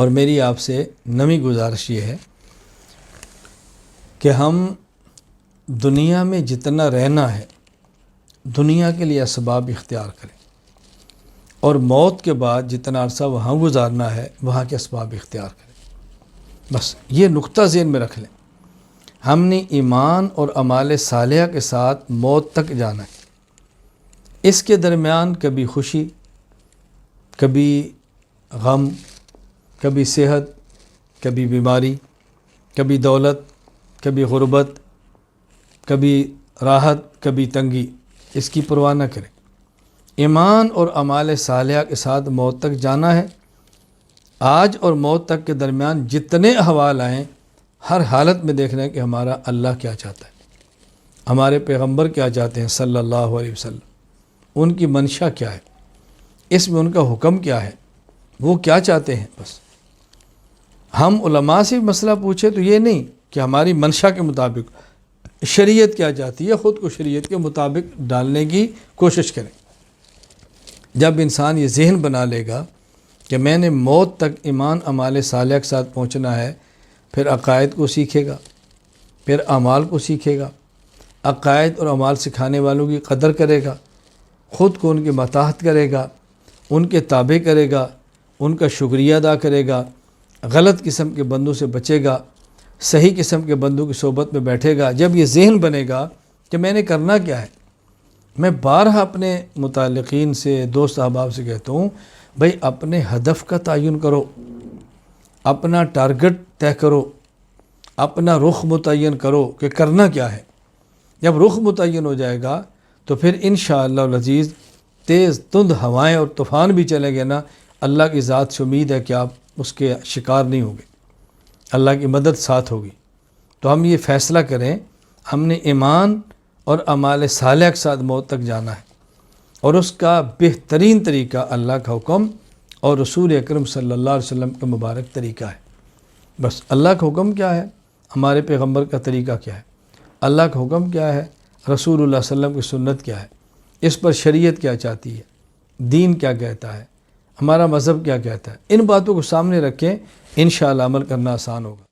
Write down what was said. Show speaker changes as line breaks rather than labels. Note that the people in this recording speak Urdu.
اور میری آپ سے نمی گزارش یہ ہے کہ ہم دنیا میں جتنا رہنا ہے دنیا کے لیے اسباب اختیار کریں، اور موت کے بعد جتنا عرصہ وہاں گزارنا ہے وہاں کے اسباب اختیار کریں۔ بس یہ نقطہ ذہن میں رکھ لیں، ہم نے ایمان اور اعمال صالحہ کے ساتھ موت تک جانا ہے۔ اس کے درمیان کبھی خوشی، کبھی غم، کبھی صحت، کبھی بیماری، کبھی دولت، کبھی غربت، کبھی راحت، کبھی تنگی، اس کی پرواہ نہ کریں۔ ایمان اور اعمال صالحہ کے ساتھ موت تک جانا ہے۔ آج اور موت تک کے درمیان جتنے احوال آئیں ہر حالت میں دیکھنا ہے کہ ہمارا اللہ کیا چاہتا ہے، ہمارے پیغمبر کیا چاہتے ہیں صلی اللہ علیہ وسلم، ان کی منشا کیا ہے، اس میں ان کا حکم کیا ہے، وہ کیا چاہتے ہیں۔ بس ہم علماء سے مسئلہ پوچھیں تو یہ نہیں کہ ہماری منشا کے مطابق شریعت کیا چاہتی ہے، خود کو شریعت کے مطابق ڈالنے کی کوشش کریں۔ جب انسان یہ ذہن بنا لے گا کہ میں نے موت تک ایمان اعمال صالحہ کے ساتھ پہنچنا ہے، پھر عقائد کو سیکھے گا، پھر اعمال کو سیکھے گا، عقائد اور اعمال سکھانے والوں کی قدر کرے گا، خود کو ان کی مطاعت کرے گا، ان کے تابع کرے گا، ان کا شکریہ ادا کرے گا، غلط قسم کے بندوں سے بچے گا، صحیح قسم کے بندوں کی صحبت میں بیٹھے گا۔ جب یہ ذہن بنے گا کہ میں نے کرنا کیا ہے، میں بارہا اپنے متعلقین سے، دوست احباب سے کہتا ہوں، بھائی اپنے ہدف کا تعین کرو، اپنا ٹارگٹ طے کرو، اپنا رخ متعین کرو کہ کرنا کیا ہے۔ جب رخ متعین ہو جائے گا تو پھر انشاءاللہ العزیز تیز تند ہوائیں اور طوفان بھی چلیں گے نا، اللہ کی ذات سے امید ہے کہ آپ اس کے شکار نہیں ہوں گے، اللہ کی مدد ساتھ ہوگی۔ تو ہم یہ فیصلہ کریں، ہم نے ایمان اور اعمال صالحہ کے ساتھ موت تک جانا ہے، اور اس کا بہترین طریقہ اللہ کا حکم اور رسول اکرم صلی اللہ علیہ وسلم کا مبارک طریقہ ہے۔ بس اللہ کا حکم کیا ہے، ہمارے پیغمبر کا طریقہ کیا ہے، اللہ کا حکم کیا ہے، رسول اللہ صلی اللہ علیہ وسلم کی سنت کیا ہے، اس پر شریعت کیا چاہتی ہے، دین کیا کہتا ہے، ہمارا مذہب کیا کہتا ہے، ان باتوں کو سامنے رکھیں، انشاءاللہ عمل کرنا آسان ہوگا۔